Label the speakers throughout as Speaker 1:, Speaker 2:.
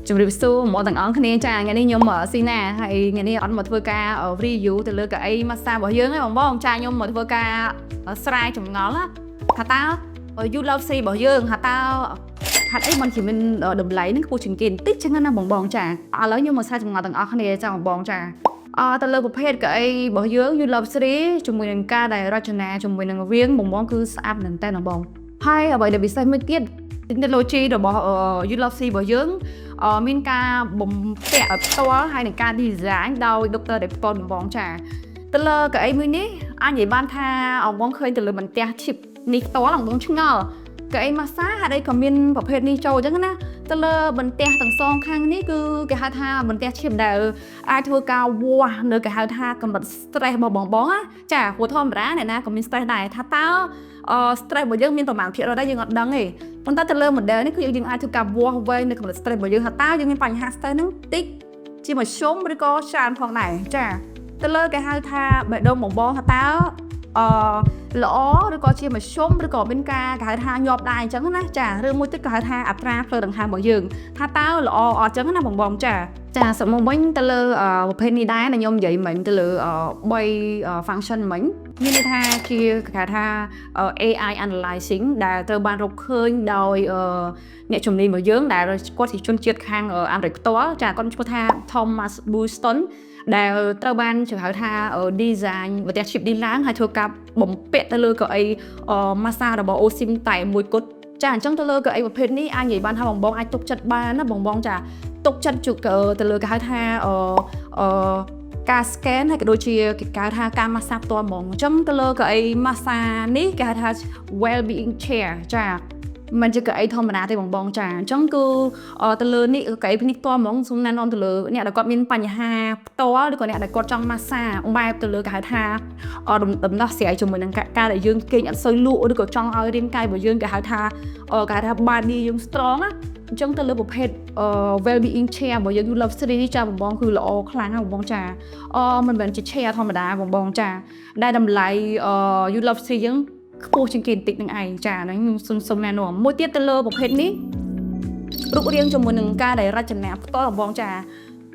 Speaker 1: ជំរាបសួរមកទាំងអស់គ្នាចាថ្ងៃនេះខ្ញុំស៊ីណាហើយថ្ងៃនេះអត់មកធ្វើការ review ទៅលើកៅអី massage របស់យើងទេបងចាខ្ញុំមកធ្វើការស្រាយចម្ងល់ថាតើ you love C របស់យើងថាតើហេតុអីมันជាមានតម្លៃនឹងខ្ពស់ជាងគេបន្តិចចឹងណាបងចាឥឡូវខ្ញុំមកស្រាយចម្ងល់ទាំងអស់គ្នាចាបងចាទៅលើប្រភេទកៅអីរបស់យើង you love C ជាមួយនឹងការដែលរចនាជាមួយនឹងវាងបងគឺស្អាតមែនតើបងហើយអ្វីដែលពិសេសមួយទៀត technology របស់ you love C របស់យើងមានការបំពាក់ផ្ទាល់ហើយនឹងការ design ដោយ Dr. Depon បងចាទៅលើកៅអីមួយនេះអាចនិយាយបានថាបងឃើញទៅលើបន្ទះ chip នេះផ្ទាល់បងឆ្ងល់កៅអី massage ហេតុអីក៏មានប្រភេទនេះចូលអញ្ចឹងណាទៅលើបន្ទះទាំងសងខាងនេះគឺគេហៅថាបន្ទះ chip ដែលអាចធ្វើការវាស់នៅគេហៅថាកម្រិត stress របស់បងណាចាព្រោះធម្មតាអ្នកណាក៏មាន stress ដែរថាតើstress របស់យើងមានប្រមាណភាគរយដែរយើងអត់ដឹងទេប៉ុន្តែទៅលើ model នេះគឺយើងអាចធ្វើការវាស់វែងនៅកម្រិត stress របស់យើងថាតើយើងមានបញ្ហា stress ហ្នឹងតិចជាមធ្យមឬក៏ច្រើនផងដែរចាទៅលើគេហៅថាបេះដូងបងថាតើល្អឬក៏ជាមធ្យមឬក៏មានការគេហៅថាញាប់ដែរអញ្ចឹងណាចាឬមួយទៀតក៏ហៅថាអត្រាផ្លូវដង្ហើមរបស់យើងថាតើល្អអត់អញ្ចឹងណាបងចាសម្រាប់វិញទៅលើប្រភេទនេះដែរខ្ញុំនិយាយមិញទៅលើ3 function មិញមានន័យថាជាគេហៅថា AI analyzing ដែលត្រូវបានរកឃើញដោយអ្នកជំនាញរបស់យើងដែលគាត់ជាជនជាតិខាងអាមេរិកផ្ទាល់ចាគាត់ឈ្មោះថា Thomas Booston ដែលត្រូវបានហៅថា design បន្ទះ chip នេះឡើងហើយធ្វើការបំពាក់ទៅលើកៅអី massage របស់ OSIM តែមួយគត់ចាអញ្ចឹងទៅលើកៅអីប្រភេទនេះអាចនិយាយបានថាបងអាចទុកចិត្តបានណាបងចាទុកចិត្តទៅលើគេហៅថាការ scan ហើយក៏ដូចជាគេហៅថាការ massage ផ្ទាល់ហ្មងអញ្ចឹងទៅលើកៅអី massage នេះគេហៅថា well being chair ចាមិនជាកៅអីធម្មតាទេបងចាអញ្ចឹងគឺទៅលើនេះកៅអីនេះផ្ទាល់ហ្មងសូមណែនាំទៅលើអ្នកដែលគាត់មានបញ្ហាផ្ទាល់ឬក៏អ្នកដែលគាត់ចង់ massage បែបទៅលើគេហៅថាដំណោះស្រាយជាមួយនឹងការដែលយើងគេងអត់សូវលក់ឬក៏ចង់ឲ្យរាងកាយរបស់យើងគេហៅថា body យើង strong ណាអញ្ចឹងទៅលើប្រភេទ well being chair របស់យើង you love series នេះចាបងគឺល្អខ្លាំងណាស់បងចាមិនមែនជា chair ធម្មតាបងចាដែលតម្លៃyou love series យើងខ្ពស់ជាងគេបន្តិចនឹងឯងចាហ្នឹងខ្ញុំសុំណែនាំមួយទៀតទៅលើប្រភេទនេះរូបរាងជាមួយនឹងការដែលរចនាផ្ទាល់បងចា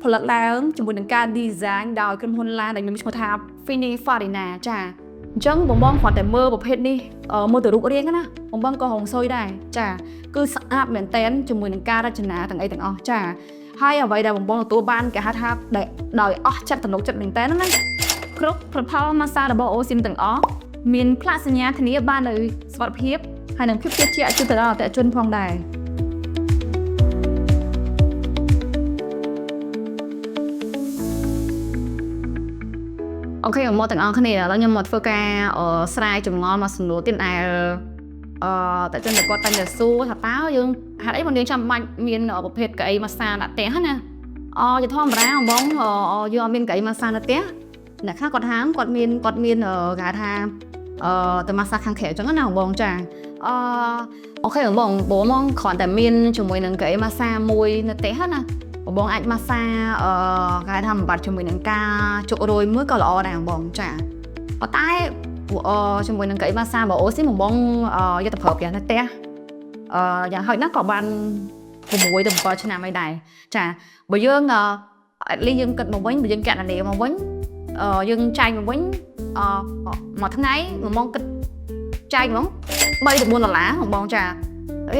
Speaker 1: ផលិតឡើងជាមួយនឹងការ design ដោយក្រុមហ៊ុនឡានដែលមានឈ្មោះថា Pininfarina ចាអញ្ចឹងបងគ្រាន់តែមើលប្រភេទនេះមើលទៅរូបរាងណាបងក៏ហងស៊ុយដែរចាគឺស្អាតមែនតែនជាមួយនឹងការរចនាទាំងអីទាំងអស់ចាហើយអ្វីដែលបងទទួលបានគេហៅថាដោយអស់ចិត្តទំនុកចិត្តមែនតែនណាគ្រប់ផលិត massage របស់ OSIM ទាំងអស់មានផ្លាកសញ្ញាធានាបាននៅសុវត្ថិភាពហើយនឹងភាពជឿជាក់ទៅដល់អតិថិជនផងដែរអូខេមកទាំងអស់គ្នាឥឡូវខ្ញុំមកធ្វើការស្រាយចម្ងល់មកសំណួរទៀតដែលតែជនតែគាត់តែសួរថាតើយើងហេតុអីបងយើងចាំបាច់មានប្រភេទកៅអីម៉ាសាដាក់ផ្ទះណាជាធម្មតាបងយើងអត់មានកៅអីម៉ាសានៅផ្ទះអ្នកខ្លះគាត់ហាមគាត់មានគេថាទៅម៉ាសាខាងក្រៅចឹងណាបងចាអូខេបងគ្រាន់តែមានជាមួយនឹងកៅអីម៉ាសាមួយនៅផ្ទះណាបងអាចម៉ាសាគេថាបំបត្តិជាមួយនឹងការជក់រយមួយក៏ល្អដែរបងចាប៉ុន្តែជាមួយនឹងកៅអីម៉ាសារបស់អូស៊ីបងយកទៅប្រើប្រាស់នៅផ្ទះយ៉ាងហោចណាស់ក៏បាន6ទៅ7ឆ្នាំអីដែរចាបើយើងat least យើងគិតមកវិញបើយើងកណនាមកវិញយើងចាយមកវិញមួយថ្ងៃបងគិតចាយហ្មង$3 ទៅ$4បងចា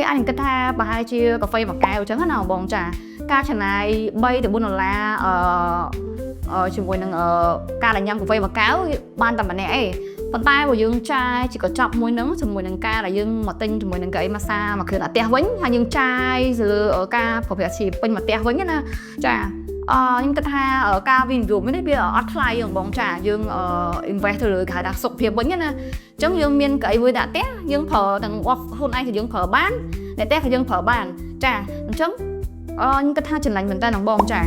Speaker 1: អាចគិតថាប្រហែលជាកាហ្វេមួយកែវអញ្ចឹងណាបងចាការចំណាយ$3 ទៅ$4ជាមួយនឹងការញ៉ាំកាហ្វេមួយកែវបានតែម្នាក់ឯងប៉ុន្តែបើយើងចាយជាកញ្ចប់មួយហ្នឹងជាមួយនឹងការដែលយើងមកទិញជាមួយនឹងកៅអីម៉ាសាមកគ្រឿងអាផ្ទះវិញហើយយើងចាយទៅលើការប្រភេទជាពេញមកផ្ទះវិញណាចាខ្ញុំគិតថាការវិនិយោគនេះវាអត់ថ្លៃបងចាយើង invest ទៅលើគេហៅថាសុខភាពវិញណាអញ្ចឹងយើងមានកៅអីមួយដាក់ផ្ទះយើងប្រើទាំងខ្លួនឯងក៏យើងប្រើបានអ្នកផ្ទះក៏យើងប្រើបានចាអញ្ចឹងខ្ញុំគិតថាចំណេញមែនតើបងចា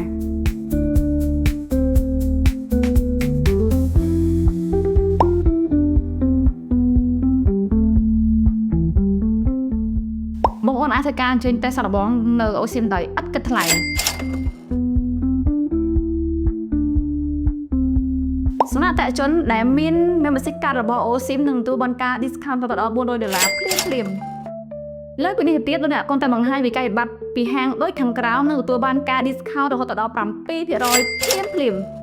Speaker 1: បងអូនអាចធ្វើការអញ្ជើញតេស្តរបស់នៅ OSIM ដោយឥតគិតថ្លៃសម្រាប់អតិថិជនដែលមាន membership card របស់ OSIM នឹងទទួលបានការ discount ដល់$400ភ្លាម លើពីនេះទៀតលោកអ្នកកូនតែបង្ហាញវិក័យប័ត្រពីហាងដូចខាងក្រោមនឹងទទួលបានការ discount រហូតដល់7%ភ្លាមៗ